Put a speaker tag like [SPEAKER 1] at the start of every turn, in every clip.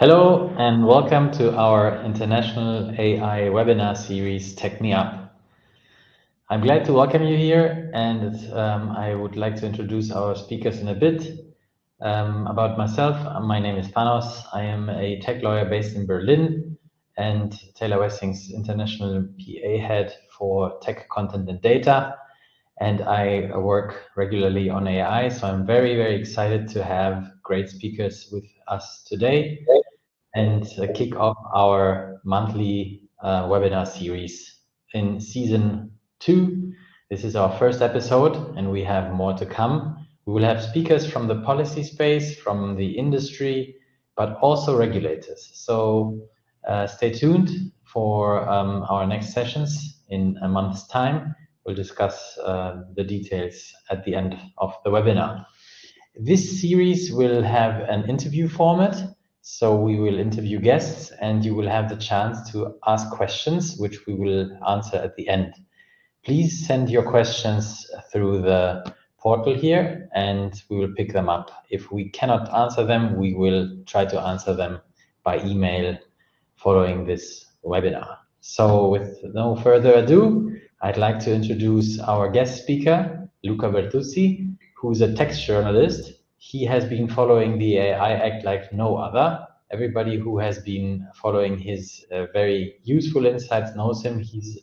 [SPEAKER 1] Hello and welcome to our international AI webinar series, Tech Me Up. I'm glad to welcome you here, and I would like to introduce our speakers in a bit. About myself, my name is Thanos. I am a tech lawyer based in Berlin and Taylor Wessing's international PA head for tech content and data. And I work regularly on AI, so I'm very, very excited to have great speakers with us today and kick off our monthly webinar series in season 2. This is our first episode, and we have more to come. We will have speakers from the policy space, from the industry, but also regulators. So stay tuned for our next sessions in a month's time. We'll discuss the details at the end of the webinar. This series will have an interview format. So we will interview guests and you will have the chance to ask questions, which we will answer at the end. Please send your questions through the portal here and we will pick them up. If we cannot answer them, we will try to answer them by email following this webinar. So with no further ado, I'd like to introduce our guest speaker, Luca Bertuzzi, who's a text journalist. He has been following the AI Act like no other. Everybody who has been following his very useful insights knows him. He's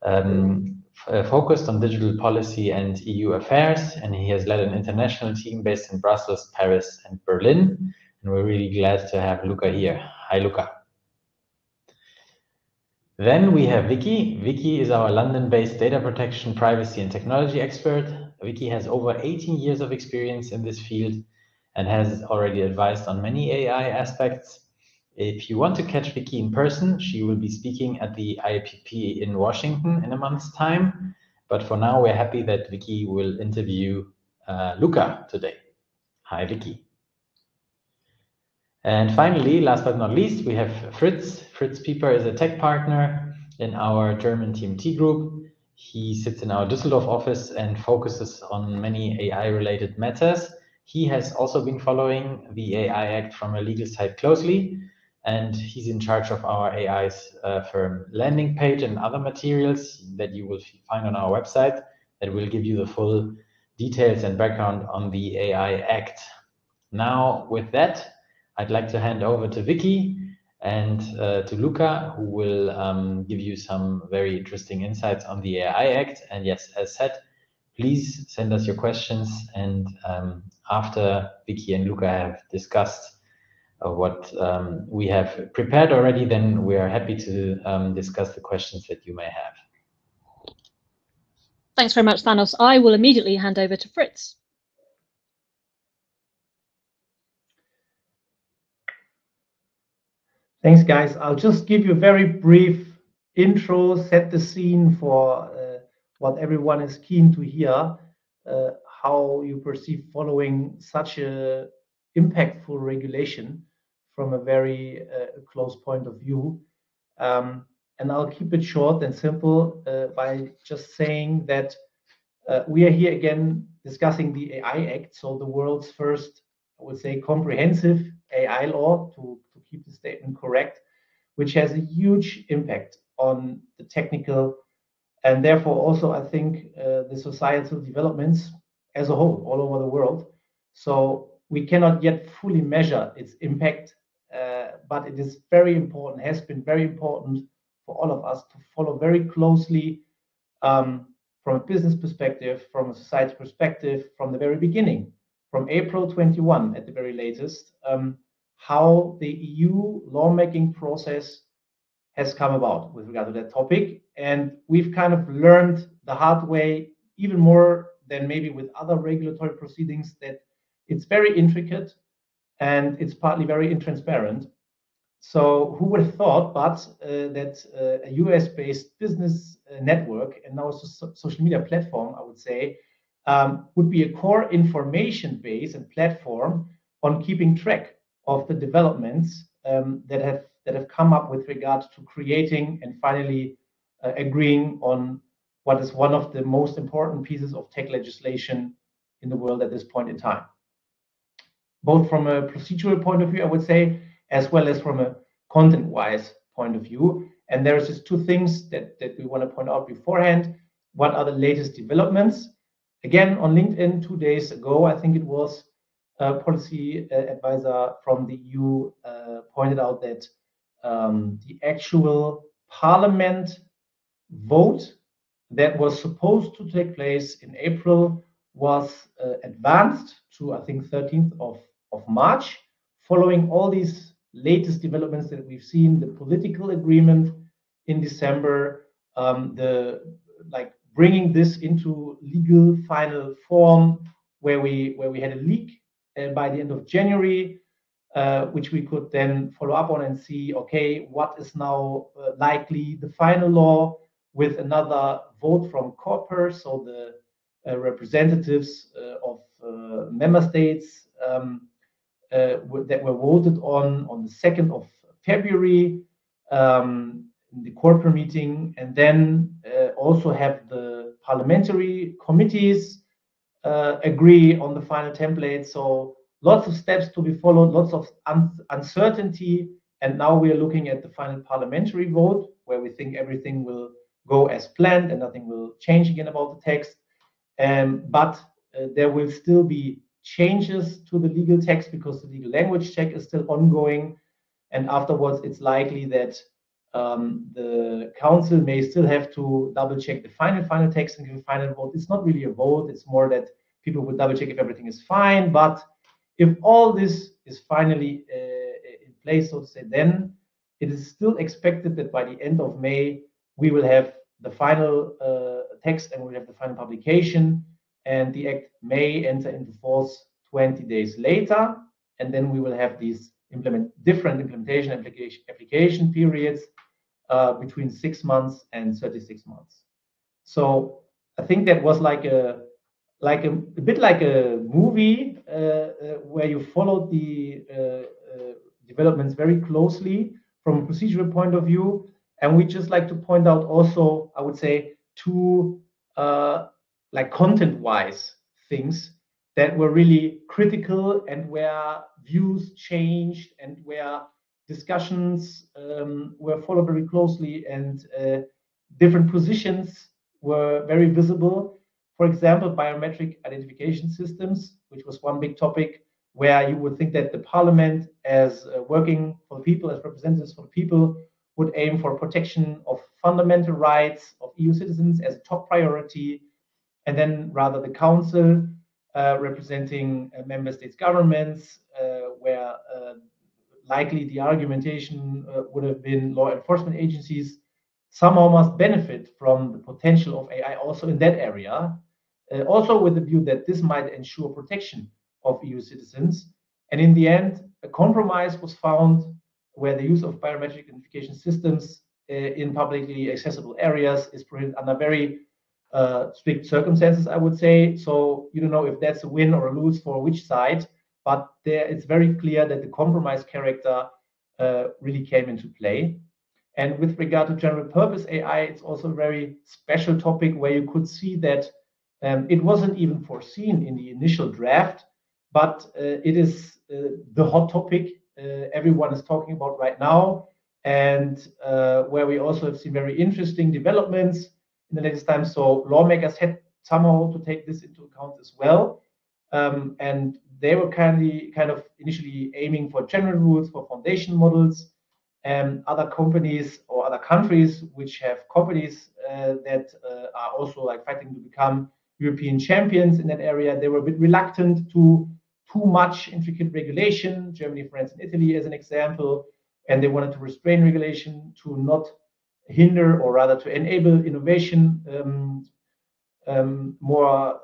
[SPEAKER 1] focused on digital policy and EU affairs, and he has led an international team based in Brussels, Paris, and Berlin. And we're really glad to have Luca here. Hi, Luca. Then we have Vicky. Vicky is our London-based data protection, privacy, and technology expert. Vicky has over 18 years of experience in this field and has already advised on many AI aspects. If you want to catch Vicky in person, she will be speaking at the IPP in Washington in a month's time. But for now, we're happy that Vicky will interview Luca today. Hi, Vicky. And finally, last but not least, we have Fritz. Fritz Pieper is a tech partner in our German TMT group. He sits in our Düsseldorf office and focuses on many AI-related matters. He has also been following the AI Act from a legal side closely, and he's in charge of our AI's firm landing page and other materials that you will find on our website that will give you the full details and background on the AI Act. Now, with that, I'd like to hand over to Vicky and to Luca, who will give you some very interesting insights on the AI Act. And yes, as said, please send us your questions. And after Vicky and Luca have discussed what we have prepared already, then we are happy to discuss the questions that you may have.
[SPEAKER 2] Thanks very much, Thanos. I will immediately hand over to Fritz.
[SPEAKER 3] Thanks, guys. I'll just give you a very brief intro, set the scene for what everyone is keen to hear, how you perceive following such a impactful regulation from a very close point of view. And I'll keep it short and simple by just saying that we are here again discussing the AI Act, so the world's first, I would say, comprehensive AI law, to keep the statement correct, which has a huge impact on the technical and therefore also, I think, the societal developments as a whole, all over the world. So we cannot yet fully measure its impact, but it is very important, has been very important for all of us to follow very closely from a business perspective, from a society perspective, from the very beginning, from April 21 at the very latest, how the EU lawmaking process has come about with regard to that topic. And we've kind of learned the hard way, even more than maybe with other regulatory proceedings, that it's very intricate and it's partly very intransparent. So who would have thought but that a US-based business network and now a social media platform, I would say, would be a core information base and platform on keeping track of the developments that have come up with regard to creating and finally agreeing on what is one of the most important pieces of tech legislation in the world at this point in time. Both from a procedural point of view, I would say, as well as from a content-wise point of view. And there's just two things that we want to point out beforehand. What are the latest developments? Again, on LinkedIn 2 days ago, I think it was, a policy advisor from the EU pointed out that the actual parliament vote that was supposed to take place in April was advanced to, I think, 13th of March, following all these latest developments that we've seen, the political agreement in December, bringing this into legal final form, where we had a leak by the end of January, which we could then follow up on and see, okay, what is now likely the final law, with another vote from COPER, so the representatives of member states that were voted on the 2nd of February in the COPER meeting, and then also have the parliamentary committees agree on the final template. So lots of steps to be followed, lots of uncertainty, and now we are looking at the final parliamentary vote, where we think everything will go as planned and nothing will change again about the text. But there will still be changes to the legal text because the legal language check is still ongoing. And afterwards, it's likely that the council may still have to double check the final text and give a final vote. It's not really a vote. It's more that people would double check if everything is fine. But if all this is finally in place, so to say, then it is still expected that by the end of May, we will have the final text and we'll have the final publication, and the act may enter into force 20 days later. And then we will have these different implementation application periods between 6 months and 36 months. So I think that was a bit like a movie where you followed the developments very closely from a procedural point of view. And we just like to point out also, I would say, two content-wise things that were really critical, and where views changed and where discussions were followed very closely, and different positions were very visible. For example, biometric identification systems, which was one big topic, where you would think that the parliament, as working for the people, as representatives for the people, would aim for protection of fundamental rights of EU citizens as a top priority, and then rather the council, representing member states' governments, where likely the argumentation would have been law enforcement agencies somehow must benefit from the potential of AI also in that area, also with the view that this might ensure protection of EU citizens. And in the end, a compromise was found where the use of biometric identification systems in publicly accessible areas is prohibited under very strict circumstances, I would say. So you don't know if that's a win or a lose for which side, but there it's very clear that the compromise character really came into play. And with regard to general purpose AI, it's also a very special topic where you could see that it wasn't even foreseen in the initial draft, but it is the hot topic everyone is talking about right now, and where we also have seen very interesting developments in the latest time. So lawmakers had somehow to take this into account as well, and they were kind of initially aiming for general rules for foundation models. Other companies or other countries which have companies that are also fighting to become European champions in that area, they were a bit reluctant to too much intricate regulation. Germany, France, and Italy as an example, and they wanted to restrain regulation to not hinder, or rather to enable innovation, more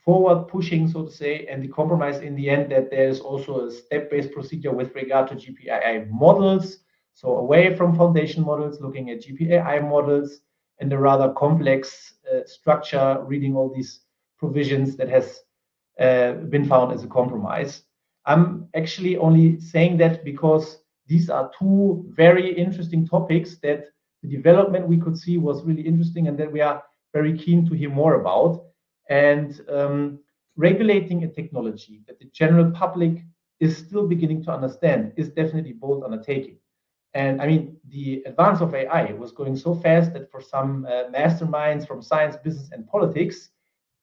[SPEAKER 3] forward pushing, so to say. And the compromise in the end that there is also a step-based procedure with regard to GPAI models, so away from foundation models, looking at GPAI models, and a rather complex structure, reading all these provisions that has been found as a compromise. I'm actually only saying that because these are two very interesting topics that the development we could see was really interesting, and that we are very keen to hear more about. And regulating a technology that the general public is still beginning to understand is definitely bold undertaking. And I mean, the advance of AI was going so fast that for some masterminds from science, business, and politics,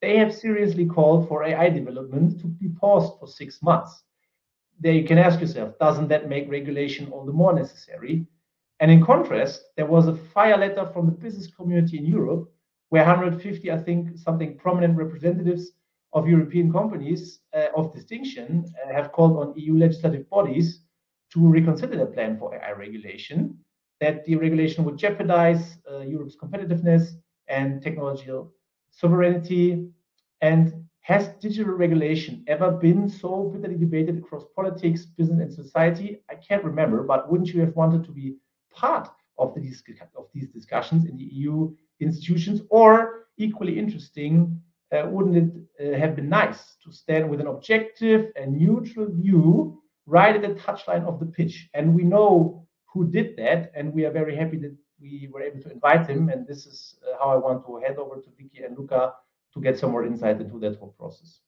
[SPEAKER 3] they have seriously called for AI development to be paused for 6 months. There you can ask yourself, doesn't that make regulation all the more necessary? And in contrast, there was a fire letter from the business community in Europe where 150, I think, something prominent representatives of European companies of distinction have called on EU legislative bodies to reconsider their plan for AI regulation, that the regulation would jeopardize Europe's competitiveness and technological sovereignty. And has digital regulation ever been so bitterly debated across politics, business, and society? I can't remember, but wouldn't you have wanted to be part of these discussions in the EU institutions? Or equally interesting, wouldn't it have been nice to stand with an objective and neutral view right at the touchline of the pitch? And we know who did that, and we are very happy that we were able to invite him. And this is how I want to head over to Vicky and Luca to get some more insight into that whole process.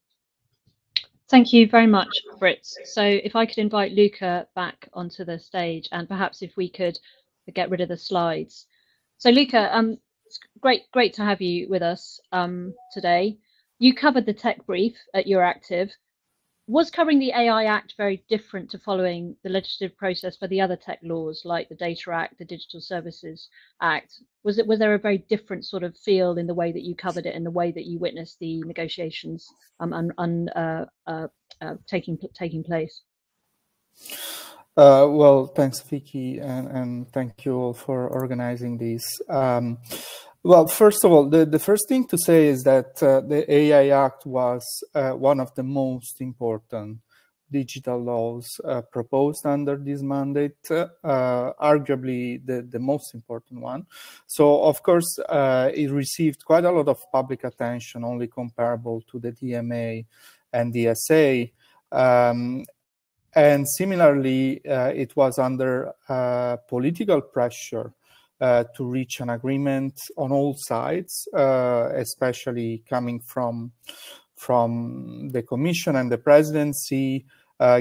[SPEAKER 2] Thank you very much, Fritz. So if I could invite Luca back onto the stage, and perhaps if we could get rid of the slides. So Luca, it's great to have you with us today. You covered the tech brief at Euractiv. Was covering the AI Act very different to following the legislative process for the other tech laws like the Data Act, the Digital Services Act? Was there a very different sort of feel in the way that you covered it and the way that you witnessed the negotiations taking place?
[SPEAKER 4] Well, thanks, Vicky, and thank you all for organizing this. Well, first of all, the first thing to say is that the AI Act was one of the most important digital laws proposed under this mandate, arguably the most important one. So, of course, it received quite a lot of public attention, only comparable to the DMA and DSA. And similarly, it was under political pressure to reach an agreement on all sides, especially coming from the Commission and the Presidency,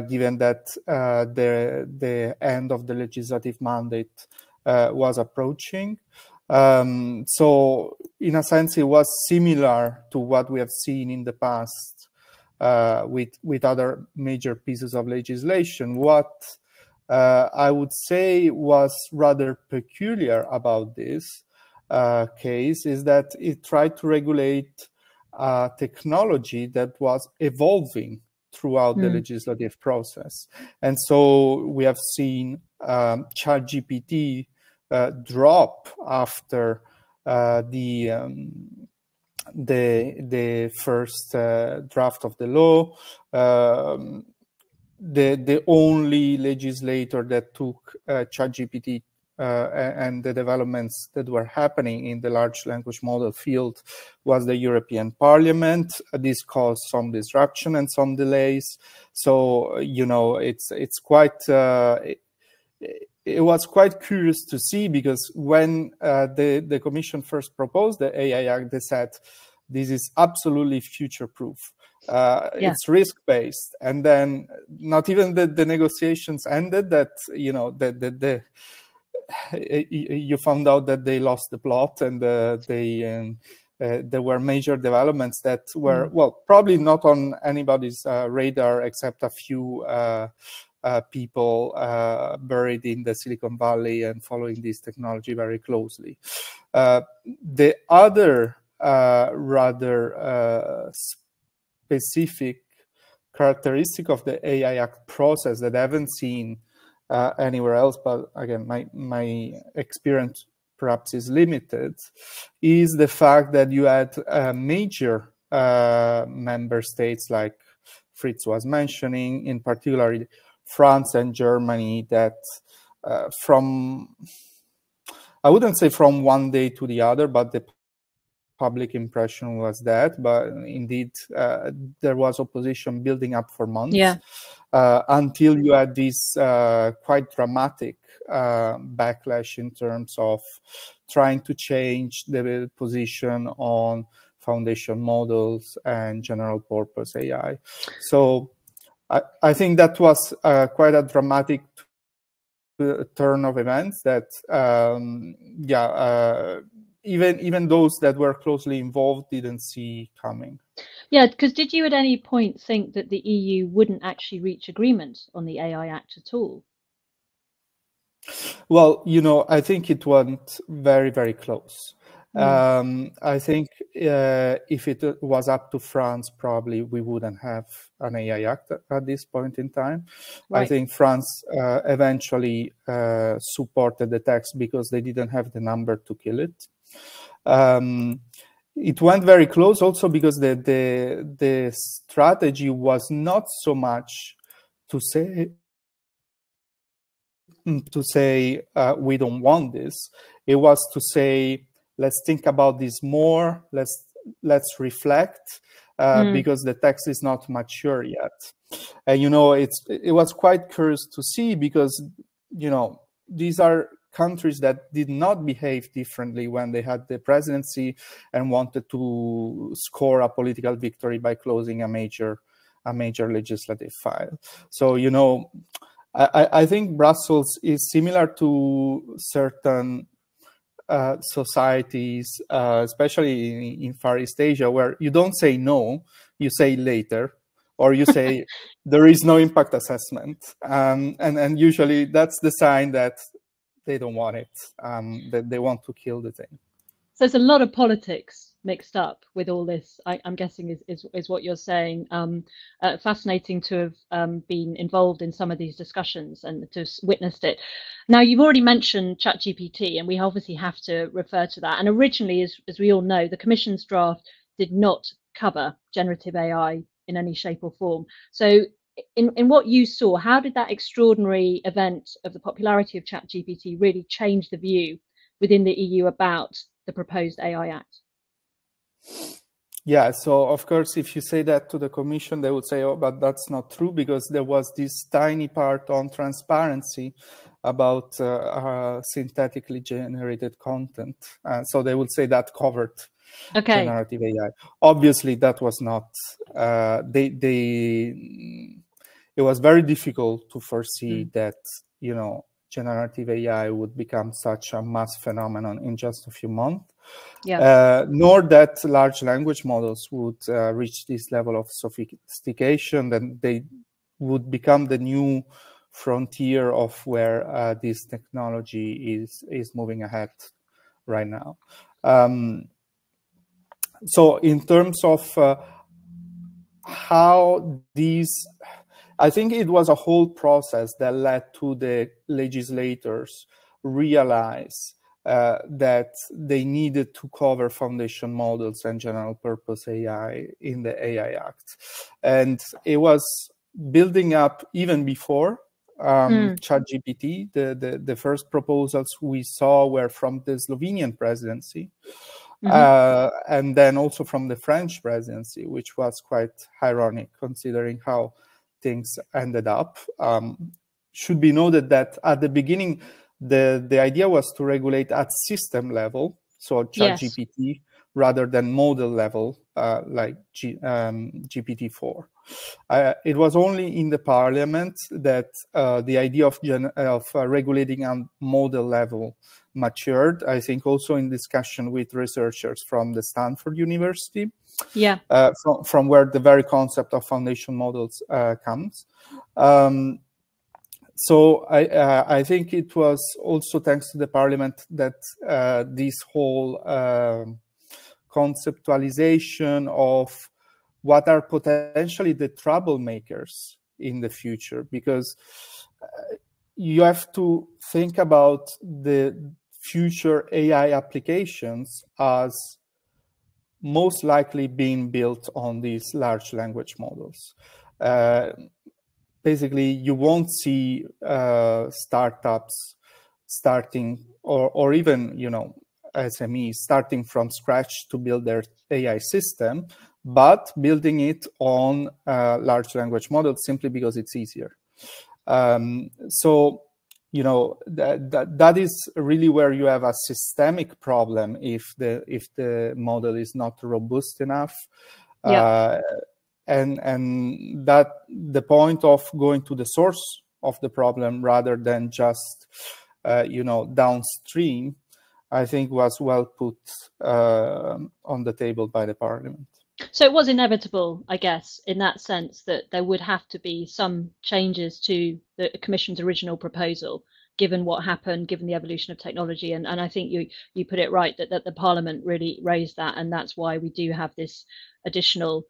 [SPEAKER 4] given that the end of the legislative mandate was approaching. So, in a sense, it was similar to what we have seen in the past with other major pieces of legislation. What I would say was rather peculiar about this case is that it tried to regulate technology that was evolving throughout the legislative process. And so we have seen ChatGPT drop after the first draft of the law. The only legislator that took ChatGPT and the developments that were happening in the large language model field was the European Parliament. This caused some disruption and some delays. So, you know, it's quite, it was quite curious to see, because when the Commission first proposed the AI Act, they said, this is absolutely future-proof. It's risk-based. And then not even the negotiations ended, that, you know, you found out that they lost the plot, and there were major developments that were, well, probably not on anybody's radar except a few people buried in the Silicon Valley and following this technology very closely. The other rather specific characteristic of the AI Act process that I haven't seen anywhere else, but again, my experience perhaps is limited, is the fact that you had major member states, like Fritz was mentioning, in particular France and Germany, that from, I wouldn't say from one day to the other, but the public impression was that, but indeed there was opposition building up for months, until you had this quite dramatic backlash in terms of trying to change the position on foundation models and general purpose AI. So I think that was quite a dramatic turn of events that, even those that were closely involved didn't see coming.
[SPEAKER 2] Yeah, because did you at any point think that the EU wouldn't actually reach agreement on the AI Act at all?
[SPEAKER 4] Well, I think it went very, very close. I think if it was up to France, probably we wouldn't have an AI Act at this point in time. Right. I think France eventually supported the text because they didn't have the number to kill it. It went very close also because the strategy was not so much to say we don't want this. It was to say, let's think about this more. Let's reflect because the text is not mature yet. And it was quite curious to see because these are countries that did not behave differently when they had the presidency and wanted to score a political victory by closing a major legislative file. So I think Brussels is similar to certain societies, especially in Far East Asia, where you don't say no, you say later, or you say there is no impact assessment. And usually that's the sign that they don't want it, that they want to kill the thing.
[SPEAKER 2] So there's a lot of politics mixed up with all this, I'm guessing is what you're saying. Fascinating to have been involved in some of these discussions and to have witnessed it. Now, you've already mentioned ChatGPT, and we obviously have to refer to that. And originally, as we all know, the Commission's draft did not cover generative AI in any shape or form. So in what you saw, how did that extraordinary event of the popularity of ChatGPT really change the view within the EU about the proposed AI Act?
[SPEAKER 4] Yeah, so of course, if you say that to the Commission, they would say, oh, but that's not true, because there was this tiny part on transparency about synthetically generated content. So they would say that covered generative AI. Obviously, that was not, it was very difficult to foresee that, generative AI would become such a mass phenomenon in just a few months. Yeah. Nor that large language models would reach this level of sophistication, then they would become the new frontier of where this technology is moving ahead right now. So in terms of how these, I think it was a whole process that led to the legislators realize that they needed to cover foundation models and general purpose AI in the AI Act. And it was building up even before ChatGPT. The first proposals we saw were from the Slovenian presidency, and then also from the French presidency, which was quite ironic considering how things ended up. Should be noted that at the beginning, the idea was to regulate at system level, so ChatGPT, rather than model level, like GPT-4. It was only in the parliament that the idea of regulating on model level matured, I think also in discussion with researchers from the Stanford University, from where the very concept of foundation models comes. So I think it was also thanks to the parliament that this whole conceptualization of what are potentially the troublemakers in the future, because you have to think about the future AI applications as most likely being built on these large language models. Basically, you won't see startups starting, or even SMEs starting from scratch to build their AI system, but building it on large language models simply because it's easier. So that is really where you have a systemic problem if the model is not robust enough. and that the point of going to the source of the problem rather than just downstream, I think was well put on the table by the parliament.
[SPEAKER 2] So it was inevitable, I guess, in that sense, that there would have to be some changes to the Commission's original proposal, given what happened, given the evolution of technology. And I think you put it right, that the Parliament really raised that, and that's why we do have this additional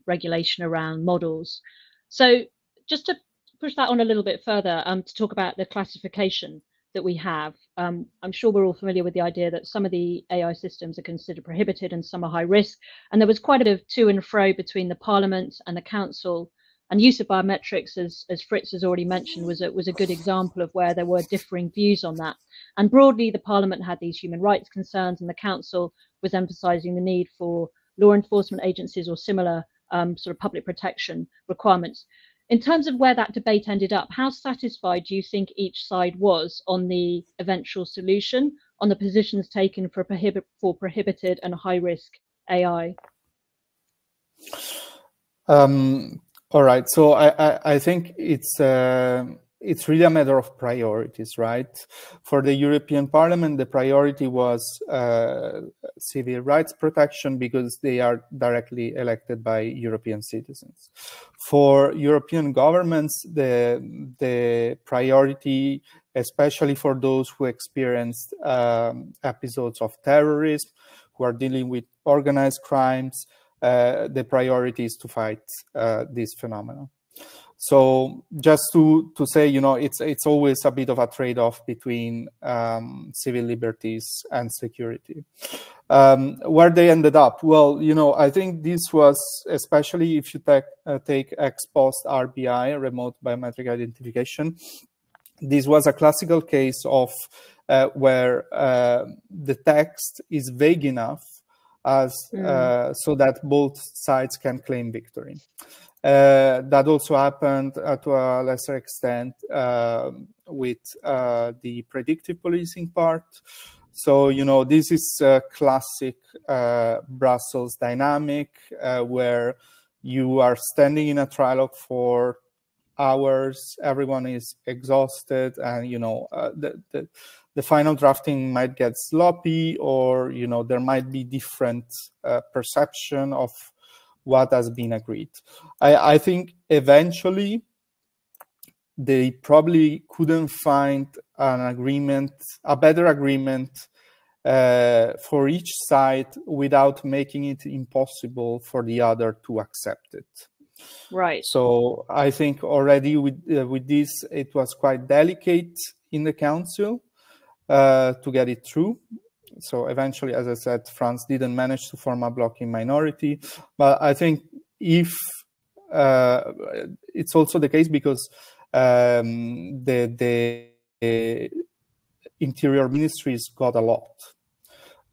[SPEAKER 2] regulation around models. So just to push that on a little bit further, to talk about the classification that we have, I'm sure we're all familiar with the idea that some of the AI systems are considered prohibited and some are high risk. And there was quite a bit of to and fro between the Parliament and the Council. And use of biometrics, as Fritz has already mentioned, was a good example of where there were differing views on that. And broadly, the Parliament had these human rights concerns, and the Council was emphasising the need for law enforcement agencies or similar sort of public protection requirements. In terms of where that debate ended up, how satisfied do you think each side was on the eventual solution, on the positions taken for prohibited and high-risk AI?
[SPEAKER 4] All right, so I think it's really a matter of priorities, right? For the European Parliament, the priority was civil rights protection because they are directly elected by European citizens. For European governments, the priority, especially for those who experienced episodes of terrorism, who are dealing with organized crimes, the priority is to fight this phenomenon. So just to say, it's always a bit of a trade-off between civil liberties and security. Where they ended up, well, I think this was, especially if you take ex post RBI, remote biometric identification, this was a classical case of where the text is vague enough as so that both sides can claim victory. That also happened to a lesser extent with the predictive policing part. So, this is a classic Brussels dynamic where you are standing in a trilogue for hours, everyone is exhausted, and, the final drafting might get sloppy, or, there might be different perception of what has been agreed. I think eventually they probably couldn't find an agreement, a better agreement for each side without making it impossible for the other to accept it.
[SPEAKER 2] Right.
[SPEAKER 4] So I think already with this, it was quite delicate in the council to get it through. So eventually, as I said, France didn't manage to form a blocking minority. But I think if it's also the case because the interior ministries got a lot.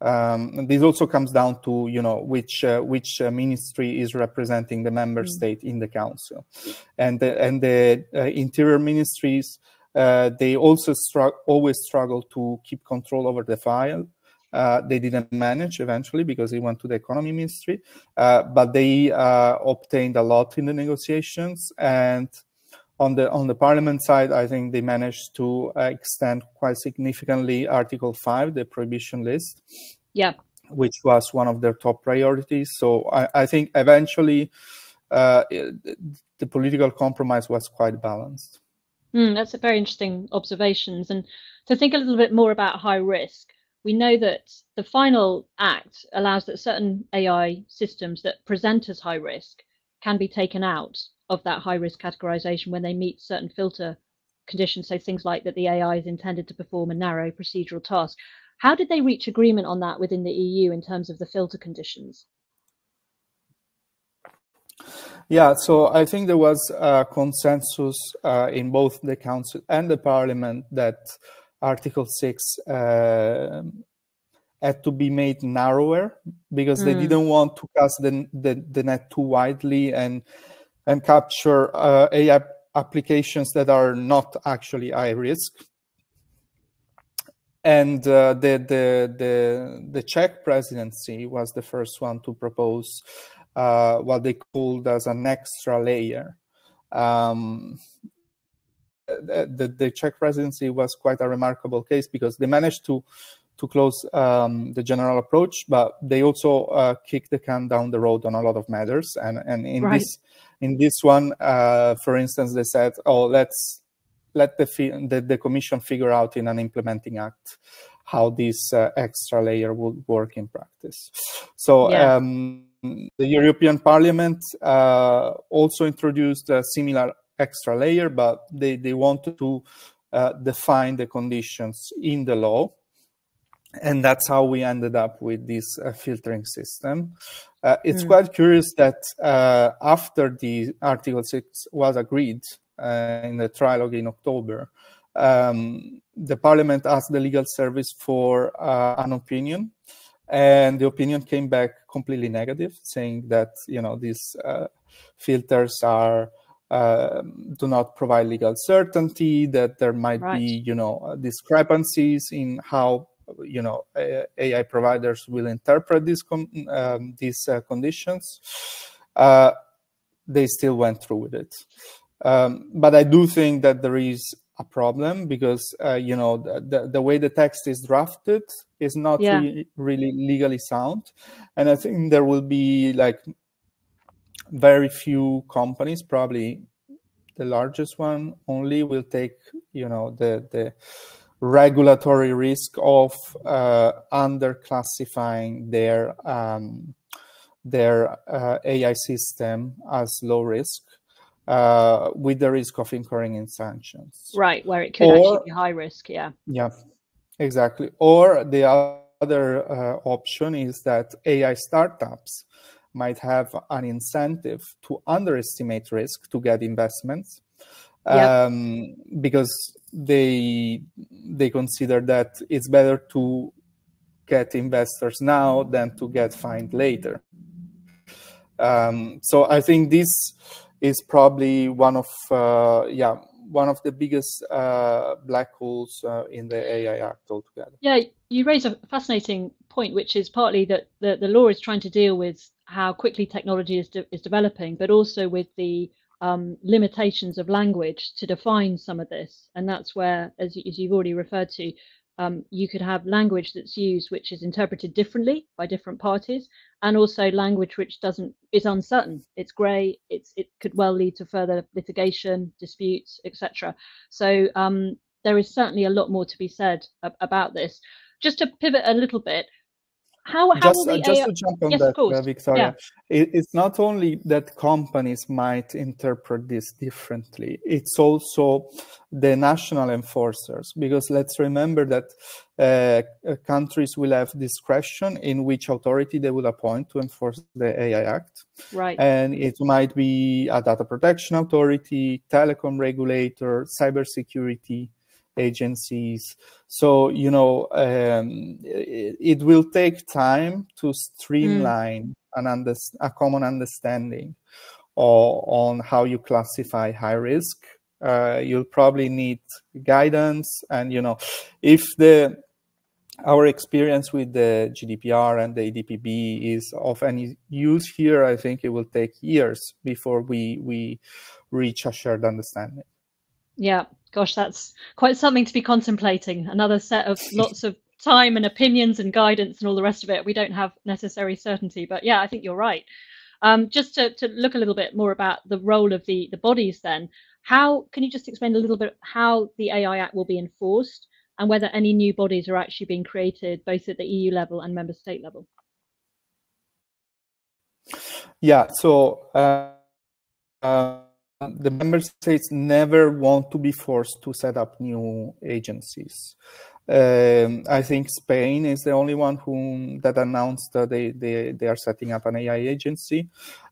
[SPEAKER 4] And this also comes down to which ministry is representing the member state in the council, and the interior ministries they also always struggle to keep control over the file. They didn't manage eventually because they went to the economy ministry, but they obtained a lot in the negotiations. And on the parliament side, I think they managed to extend quite significantly Article 5, the prohibition list, which was one of their top priorities. So I think eventually the political compromise was quite balanced.
[SPEAKER 2] That's a very interesting observations. And to think a little bit more about high risk, we know that the final act allows that certain AI systems that present as high risk can be taken out of that high risk categorization when they meet certain filter conditions. So things like that the AI is intended to perform a narrow procedural task. How did they reach agreement on that within the EU in terms of the filter conditions?
[SPEAKER 4] Yeah, so I think there was a consensus in both the Council and the Parliament that Article 6 had to be made narrower because they didn't want to cast the net too widely and capture AI applications that are not actually high risk. And the Czech presidency was the first one to propose what they called as an extra layer. The Czech presidency was quite a remarkable case because they managed to close the general approach, but they also kicked the can down the road on a lot of matters. And in this one, for instance, they said, "Oh, let's let the Commission figure out in an implementing act how this extra layer would work in practice." So the European Parliament also introduced a similar extra layer, but they wanted to define the conditions in the law. And that's how we ended up with this filtering system. It's quite curious that after the Article 6 was agreed in the trilogue in October, the Parliament asked the legal service for an opinion, and the opinion came back completely negative, saying that these filters do not provide legal certainty, that there might be discrepancies in how AI providers will interpret these conditions. They still went through with it. But I do think that there is a problem because, the way the text is drafted is not really legally sound. And I think there will be very few companies, probably the largest one only, will take, the regulatory risk of underclassifying their AI system as low risk, with the risk of incurring in sanctions.
[SPEAKER 2] Right, where it could actually be high risk, Yeah,
[SPEAKER 4] exactly. Or the other option is that AI startups might have an incentive to underestimate risk to get investments, because they consider that it's better to get investors now than to get fined later. So I think this is probably one of the biggest black holes in the AI Act altogether.
[SPEAKER 2] Yeah, you raise a fascinating point, which is partly that the law is trying to deal with how quickly technology is developing, but also with the limitations of language to define some of this. And that's where, as you've already referred to, you could have language that's used which is interpreted differently by different parties, and also language which is uncertain, it's grey, it could well lead to further litigation, disputes, etc. So there is certainly a lot more to be said about this. Just to pivot a little bit, how will the
[SPEAKER 4] just
[SPEAKER 2] AI...
[SPEAKER 4] to jump on
[SPEAKER 2] yes,
[SPEAKER 4] that,
[SPEAKER 2] of course.
[SPEAKER 4] Victoria, it's not only that companies might interpret this differently, it's also the national enforcers, because let's remember that countries will have discretion in which authority they will appoint to enforce the AI Act.
[SPEAKER 2] Right.
[SPEAKER 4] And it might be a data protection authority, telecom regulator, cybersecurity agencies. So, it will take time to streamline a common understanding on how you classify high risk. You'll probably need guidance, and if our experience with the GDPR and the EDPB is of any use here, I think it will take years before we reach a shared understanding.
[SPEAKER 2] Yeah, gosh, that's quite something to be contemplating. Another set of lots of time and opinions and guidance and all the rest of it. We don't have necessary certainty, but yeah, I think you're right. Just to look a little bit more about the role of the bodies then, can you just explain a little bit how the AI Act will be enforced and whether any new bodies are actually being created both at the EU level and member state level?
[SPEAKER 4] Yeah, so the member states never want to be forced to set up new agencies. I think Spain is the only one that announced that they are setting up an AI agency.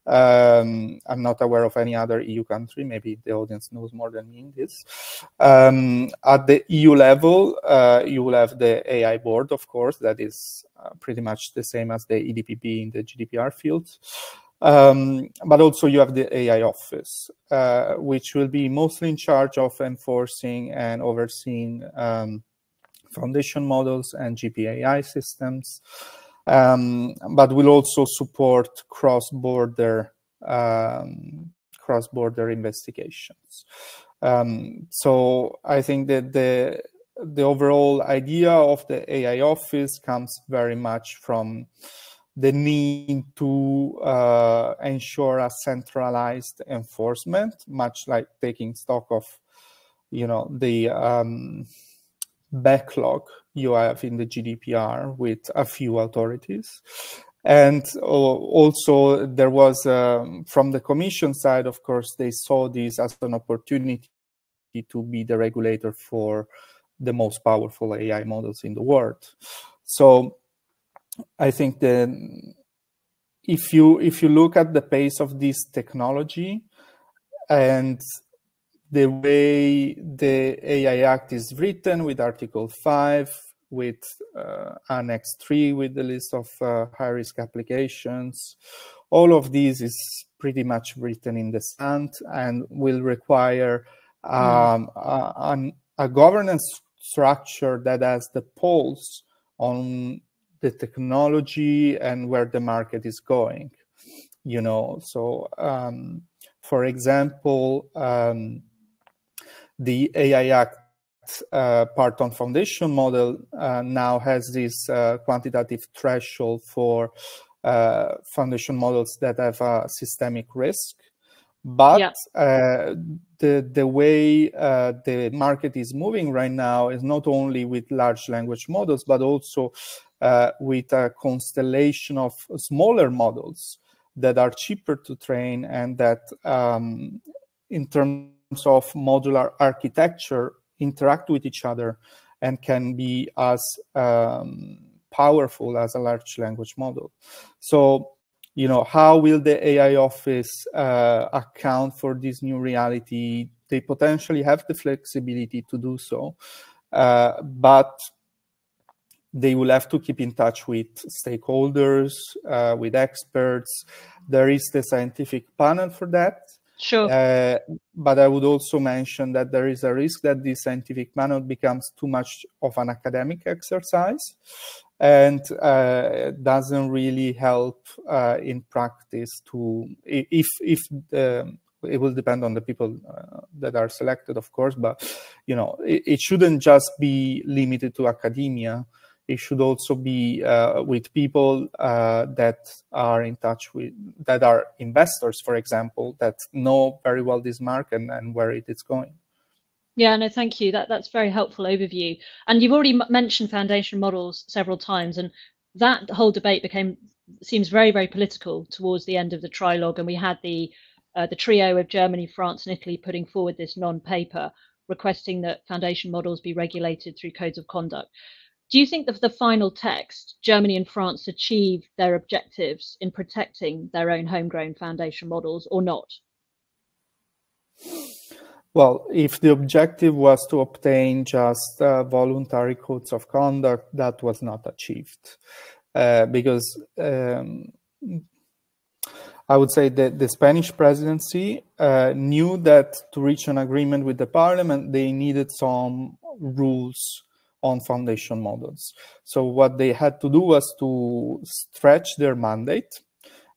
[SPEAKER 4] I'm not aware of any other EU country. Maybe the audience knows more than me in this. At the EU level, you will have the AI board, of course, that is pretty much the same as the EDPB in the GDPR field. But also you have the AI office, which will be mostly in charge of enforcing and overseeing foundation models and GPAI systems. but will also support cross-border investigations. So I think that the overall idea of the AI office comes very much from the need to ensure a centralized enforcement, much like taking stock of, the backlog you have in the GDPR with a few authorities. And also there was, from the Commission side, of course, they saw this as an opportunity to be the regulator for the most powerful AI models in the world. So I think that if you look at the pace of this technology and the way the AI Act is written with Article 5, with Annex 3, with the list of high-risk applications, all of these is pretty much written in the sand and will require a governance structure that has the pulse on the technology and where the market is going. So for example, the AI Act part on foundation model now has this quantitative threshold for foundation models that have a systemic risk. But the way the market is moving right now is not only with large language models, but also with a constellation of smaller models that are cheaper to train and that in terms of modular architecture interact with each other and can be as powerful as a large language model. So, how will the AI office account for this new reality? They potentially have the flexibility to do so, but they will have to keep in touch with stakeholders, with experts. There is the scientific panel for that.
[SPEAKER 2] Sure.
[SPEAKER 4] But I would also mention that there is a risk that this scientific panel becomes too much of an academic exercise and doesn't really help in practice to, if it will depend on the people that are selected, of course, but it shouldn't just be limited to academia. It should also be with people that are in touch with, that are investors, for example, that know very well this market and where it is going.
[SPEAKER 2] Yeah, no, thank you. That's very helpful overview. And you've already mentioned foundation models several times, and that whole debate seems very, very political towards the end of the trilogue. And we had the trio of Germany, France, and Italy putting forward this non-paper requesting that foundation models be regulated through codes of conduct. Do you think that the final text, Germany and France, achieved their objectives in protecting their own homegrown foundation models or not?
[SPEAKER 4] Well, if the objective was to obtain just voluntary codes of conduct, that was not achieved. Because I would say that the Spanish presidency knew that to reach an agreement with the parliament, they needed some rules on foundation models. So what they had to do was to stretch their mandate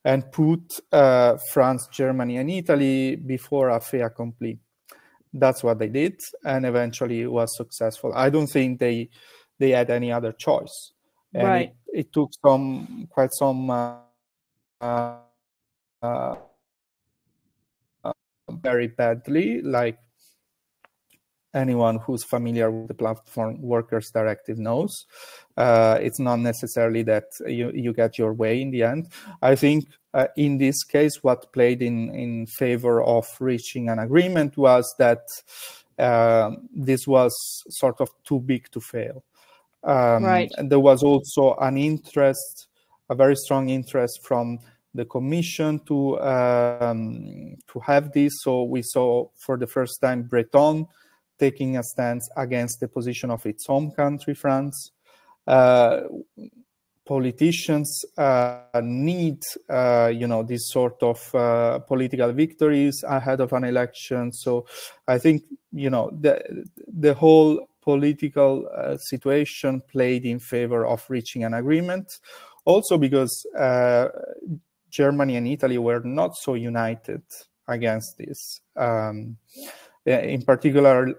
[SPEAKER 4] and put France, Germany, and Italy before a fait accompli. That's what they did, and eventually it was successful. I don't think they had any other choice. And
[SPEAKER 2] right.
[SPEAKER 4] It took quite some very badly, like anyone who's familiar with the Platform Workers Directive knows. It's not necessarily that you get your way in the end. I think in this case, what played in favor of reaching an agreement was that this was sort of too big to fail.
[SPEAKER 2] Right.
[SPEAKER 4] And there was also an interest, a very strong interest from the Commission to have this. So we saw for the first time Breton taking a stance against the position of its home country, France. Politicians need, this sort of political victories ahead of an election. So I think, the whole political situation played in favor of reaching an agreement. Also because Germany and Italy were not so united against this. In particular,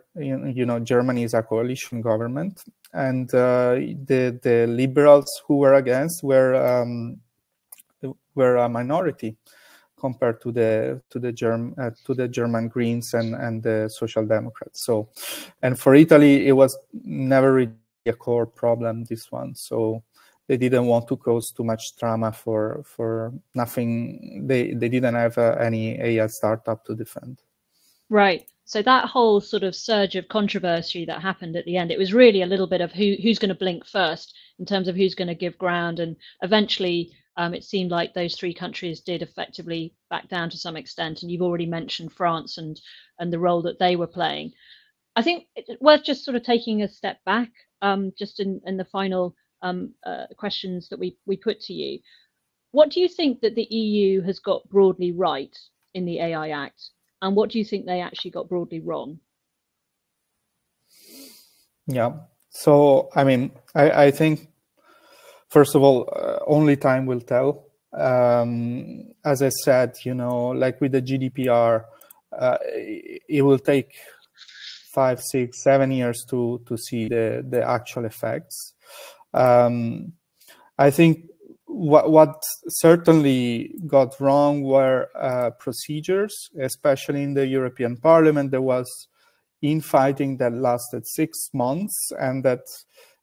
[SPEAKER 4] Germany is a coalition government, and the liberals who were against were a minority compared to the German Greens and the Social Democrats. So, and for Italy, it was never really a core problem, this one. So they didn't want to cause too much drama for nothing. They didn't have any AI startup to defend.
[SPEAKER 2] Right. So that whole sort of surge of controversy that happened at the end, it was really a little bit of who's going to blink first in terms of who's going to give ground. And eventually it seemed like those three countries did effectively back down to some extent. And you've already mentioned France and the role that they were playing. I think it's worth just sort of taking a step back, just in the final questions that we put to you. What do you think that the EU has got broadly right in the AI Act? And what do you think they actually got broadly wrong?
[SPEAKER 4] Yeah. So, I mean, I think, first of all, only time will tell. As I said, like with the GDPR, it will take 5, 6, 7 years to see the actual effects. I think what certainly got wrong were procedures, especially in the European Parliament. There was infighting that lasted 6 months, and that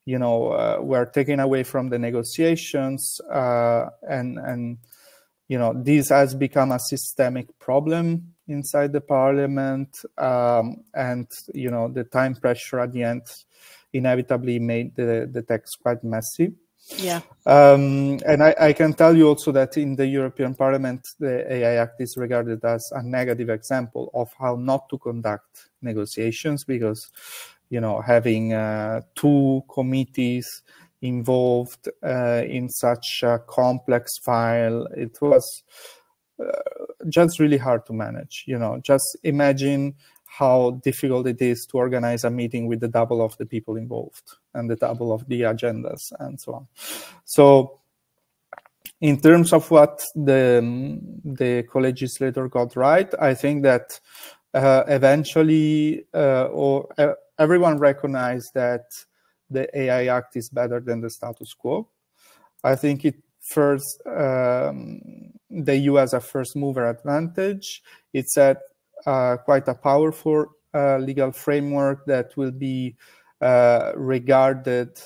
[SPEAKER 4] were taken away from the negotiations, and this has become a systemic problem inside the Parliament, and the time pressure at the end inevitably made the text quite messy.
[SPEAKER 2] Yeah.
[SPEAKER 4] And I can tell you also that in the European Parliament, the AI Act is regarded as a negative example of how not to conduct negotiations, because, having 2 committees involved in such a complex file, it was just really hard to manage. Just imagine how difficult it is to organize a meeting with the double of the people involved and the double of the agendas and so on. So in terms of what the co-legislator got right, I think that eventually everyone recognized that the AI Act is better than the status quo. I think it first, the EU has a first mover advantage. It's at quite a powerful legal framework that will be regarded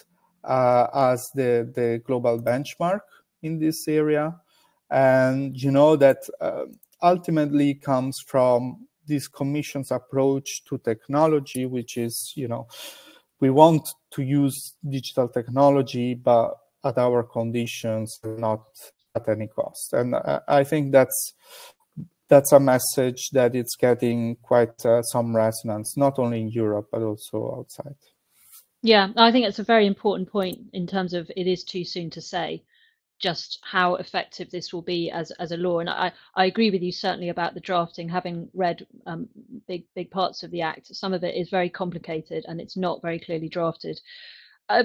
[SPEAKER 4] as the global benchmark in this area. And that ultimately comes from this Commission's approach to technology, which is, we want to use digital technology, but at our conditions, not at any cost. And I think that's a message that it's getting quite some resonance, not only in Europe, but also outside.
[SPEAKER 2] Yeah, I think it's a very important point in terms of it is too soon to say just how effective this will be as a law. And I agree with you certainly about the drafting, having read big parts of the Act. Some of it is very complicated and it's not very clearly drafted.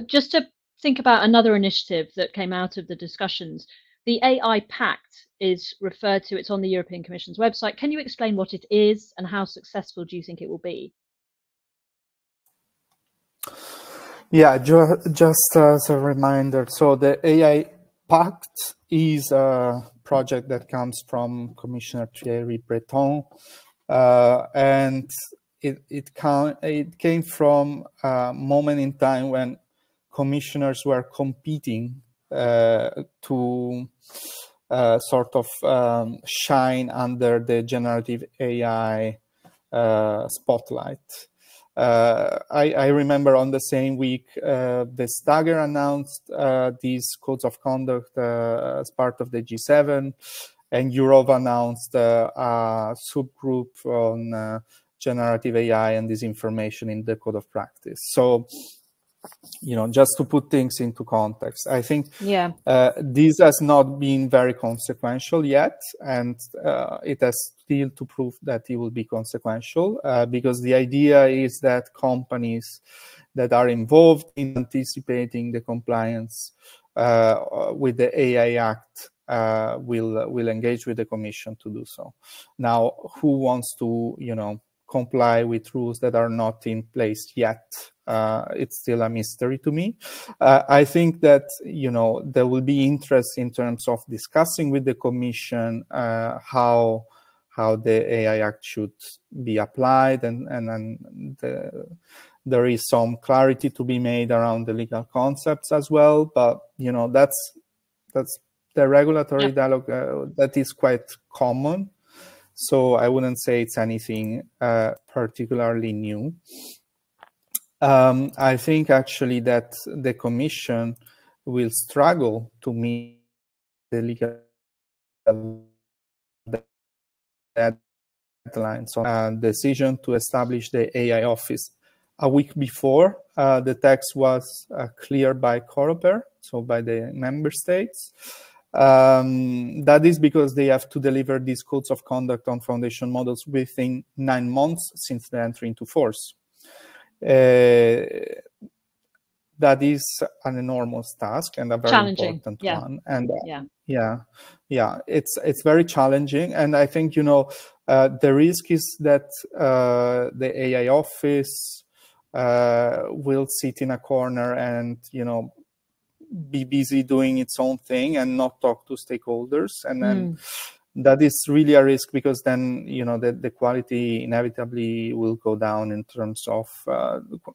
[SPEAKER 2] Just to think about another initiative that came out of the discussions, the AI Pact is referred to, it's on the European Commission's website. Can you explain what it is and how successful do you think it will be?
[SPEAKER 4] Yeah, just as a reminder, so the AI Pact is a project that comes from Commissioner Thierry Breton, and it came from a moment in time when commissioners were competing to sort of shine under the generative AI spotlight. I remember on the same week, Vestager announced these codes of conduct as part of the G7, and Europe announced a subgroup on generative AI and disinformation in the code of practice. So, just to put things into context, I think this has not been very consequential yet, and it has still to prove that it will be consequential, because the idea is that companies that are involved in anticipating the compliance with the AI Act, will engage with the Commission to do so. Now, who wants to, comply with rules that are not in place yet? It's still a mystery to me. I think that, there will be interest in terms of discussing with the Commission how the AI Act should be applied, and there is some clarity to be made around the legal concepts as well. But that's the regulatory dialogue that is quite common. So I wouldn't say it's anything particularly new. I think actually that the Commission will struggle to meet the legal deadlines on decision to establish the AI office. A week before, the text was cleared by Coreper, so by the member states. That is because they have to deliver these codes of conduct on foundation models within 9 months since the entry into force. That is an enormous task and a very important one. And it's very challenging. And I think, the risk is that the AI office will sit in a corner and, be busy doing its own thing and not talk to stakeholders. And then that is really a risk, because then, the quality inevitably will go down in terms of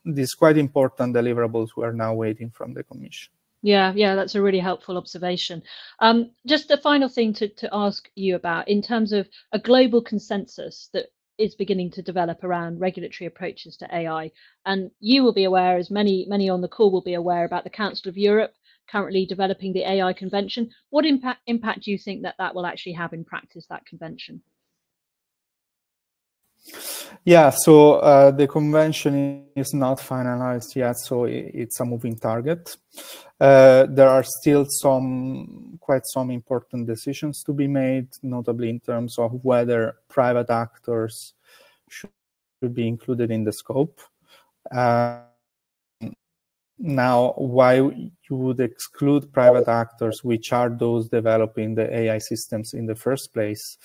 [SPEAKER 4] these quite important deliverables we are now waiting from the Commission.
[SPEAKER 2] Yeah, that's a really helpful observation. Just a final thing to ask you about, in terms of a global consensus that is beginning to develop around regulatory approaches to AI. And you will be aware, as many on the call will be aware, about the Council of Europe currently developing the AI Convention. What impact do you think that will actually have in practice, that convention?
[SPEAKER 4] Yeah, so the convention is not finalized yet, so it's a moving target. There are still quite some important decisions to be made, notably in terms of whether private actors should be included in the scope. Now, why you would exclude private actors, which are those developing the AI systems in the first place,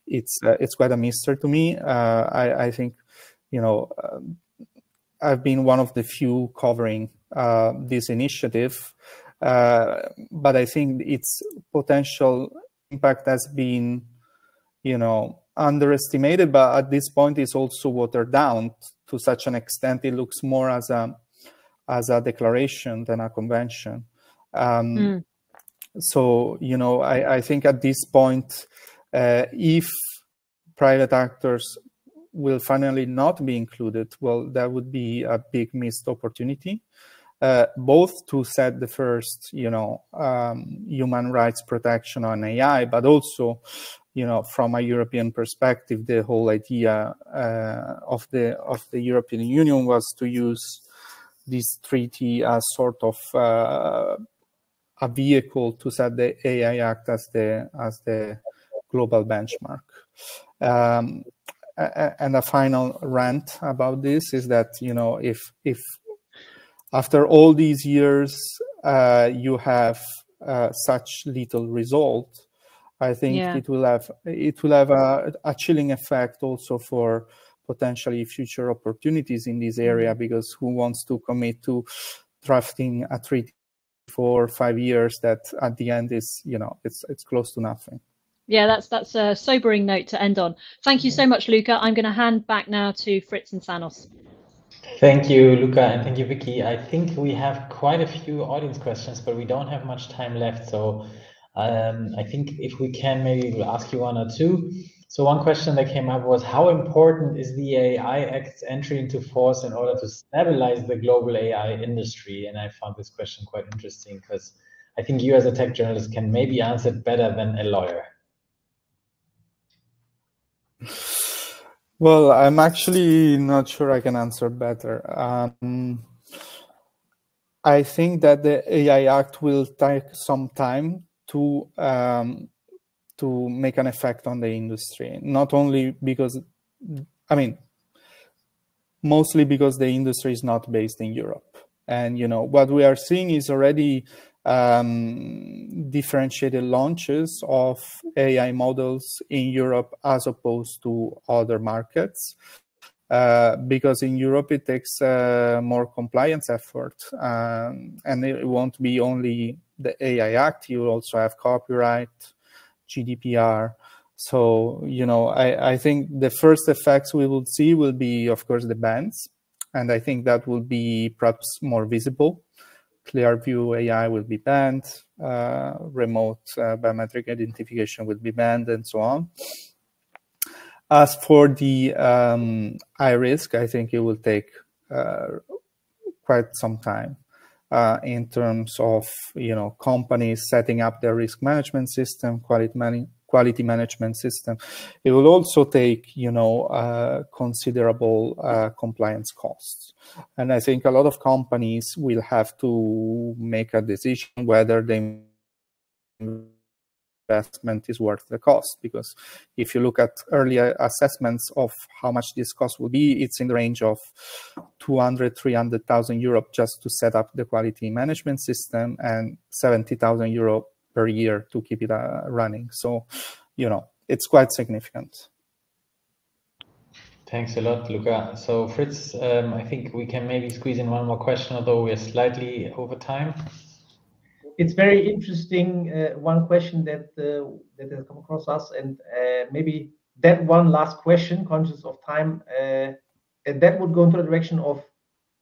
[SPEAKER 4] it's quite a mystery to me. I think, I've been one of the few covering this initiative, but I think its potential impact has been, underestimated. But at this point, it's also watered down to such an extent it looks more as a declaration than a convention. So, I think at this point, if private actors will finally not be included, well, that would be a big missed opportunity, both to set the first, human rights protection on AI, but also, from a European perspective, the whole idea of the European Union was to use this treaty as sort of a vehicle to set the AI Act as the global benchmark. And a final rant about this is that, if after all these years you have such little result, I think it will have a chilling effect also for potentially future opportunities in this area, because who wants to commit to drafting a treaty for 5 years that at the end is, it's close to nothing.
[SPEAKER 2] Yeah, that's a sobering note to end on. Thank you so much, Luca. I'm going to hand back now to Fritz and Sanos.
[SPEAKER 1] Thank you, Luca, and thank you, Vicky. I think we have quite a few audience questions, but we don't have much time left. So I think if we can, maybe we'll ask you one or two. So one question that came up was, how important is the AI Act's entry into force in order to stabilize the global AI industry? And I found this question quite interesting, because I think you as a tech journalist can maybe answer it better than a lawyer.
[SPEAKER 4] Well, I'm actually not sure I can answer better. I think that the AI Act will take some time to make an effect on the industry, not only because, mostly because the industry is not based in Europe. And, what we are seeing is already differentiated launches of AI models in Europe as opposed to other markets. Because in Europe it takes more compliance effort, and it won't be only the AI Act. You also have copyright, GDPR. So, you know, I think the first effects we will see will be, of course, the bans, and I think that will be perhaps more visible. Clearview AI will be banned, remote biometric identification will be banned, and so on. As for the iRisk, I think it will take quite some time in terms of, you know, companies setting up their risk management system, quality management system. It will also take, you know, considerable compliance costs. And I think a lot of companies will have to make a decision whether the investment is worth the cost, because if you look at earlier assessments of how much this cost will be, it's in the range of 200, 300,000 euro just to set up the quality management system, and 70,000 euro per year to keep it running. So, you know, it's quite significant.
[SPEAKER 1] Thanks a lot, Luca. So Fritz, I think we can maybe squeeze in one more question, although we're slightly over time.
[SPEAKER 3] It's very interesting, one question that has come across us, and maybe that one last question, conscious of time, and that would go into the direction of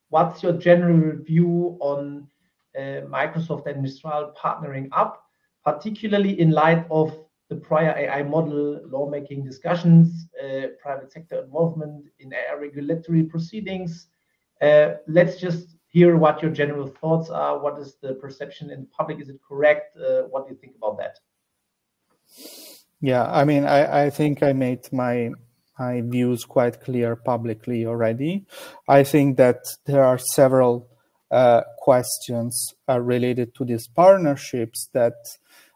[SPEAKER 3] what's your general view on Microsoft and Mistral partnering up, particularly in light of the prior AI model lawmaking discussions, private sector involvement in AI regulatory proceedings. Let's just hear what your general thoughts are. What is the perception in the public? Is it correct? What do you think about that?
[SPEAKER 4] Yeah, I mean, I think I made my views quite clear publicly already. I think that there are several questions related to these partnerships that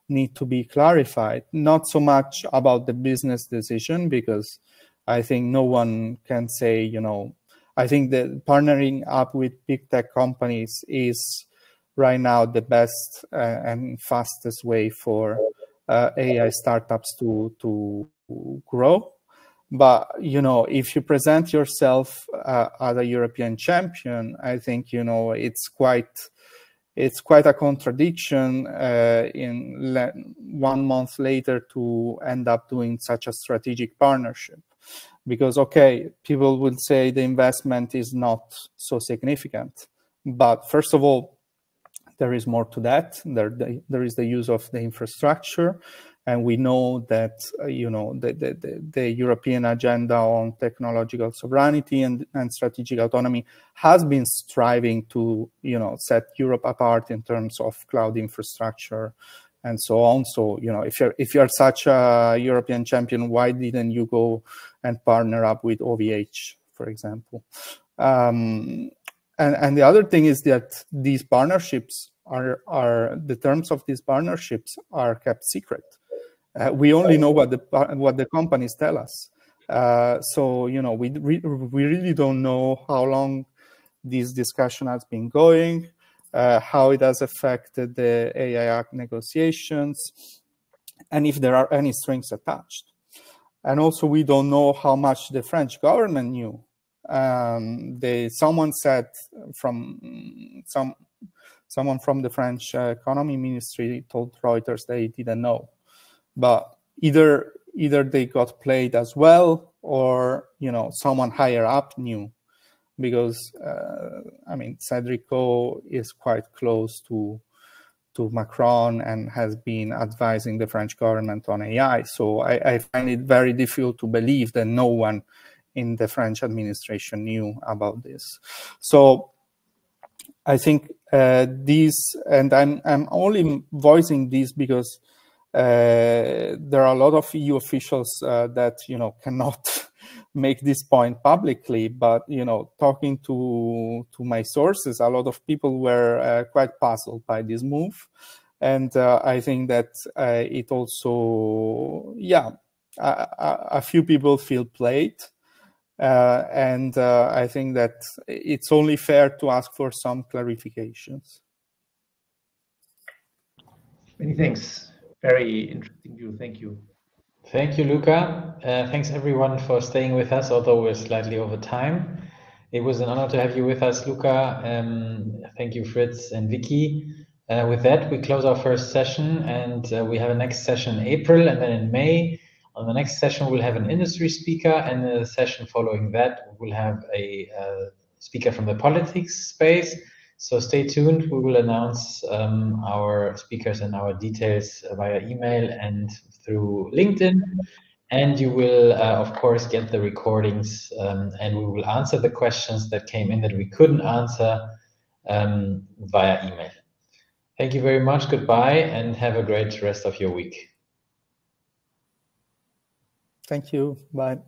[SPEAKER 4] need to be clarified. Not so much about the business decision, because I think no one can say, you know, I think that partnering up with big tech companies is right now the best and fastest way for AI startups to grow. But, you know, if you present yourself as a European champion, I think, you know, it's quite a contradiction in 1 month later to end up doing such a strategic partnership. Because, okay, people will say the investment is not so significant. But first of all, there is more to that. There is the use of the infrastructure. And we know that, you know, the European agenda on technological sovereignty and strategic autonomy has been striving to, you know, set Europe apart in terms of cloud infrastructure and so on. So, you know, if you're such a European champion, why didn't you go and partner up with OVH, for example? And the other thing is that these partnerships are the terms of these partnerships are kept secret. We only know what the companies tell us. So, you know, we really don't know how long this discussion has been going, how it has affected the AI Act negotiations, and if there are any strings attached. And also, we don't know how much the French government knew. Someone said someone from the French economy ministry told Reuters they didn't know. But either they got played as well, or, you know, someone higher up knew, because I mean, Cédric O is quite close to Macron and has been advising the French government on AI. So I find it very difficult to believe that no one in the French administration knew about this. So I think these, and I'm only voicing this because there are a lot of EU officials that, you know, cannot make this point publicly, but, you know, talking to my sources, a lot of people were quite puzzled by this move. And I think that it also, yeah, a few people feel played. And I think that it's only fair to ask for some clarifications.
[SPEAKER 3] Many thanks. Very interesting view. Thank you.
[SPEAKER 1] Thank you, Luca. Thanks everyone for staying with us, although we're slightly over time. It was an honor to have you with us, Luca. Thank you, Fritz and Vicky. With that, we close our first session, and we have a next session in April, and then in May. On the next session, we'll have an industry speaker, and the session following that, we'll have a speaker from the politics space. So stay tuned. We will announce our speakers and our details via email and through LinkedIn. And you will, of course, get the recordings, and we will answer the questions that came in that we couldn't answer via email. Thank you very much. Goodbye, and have a great rest of your week.
[SPEAKER 4] Thank you. Bye.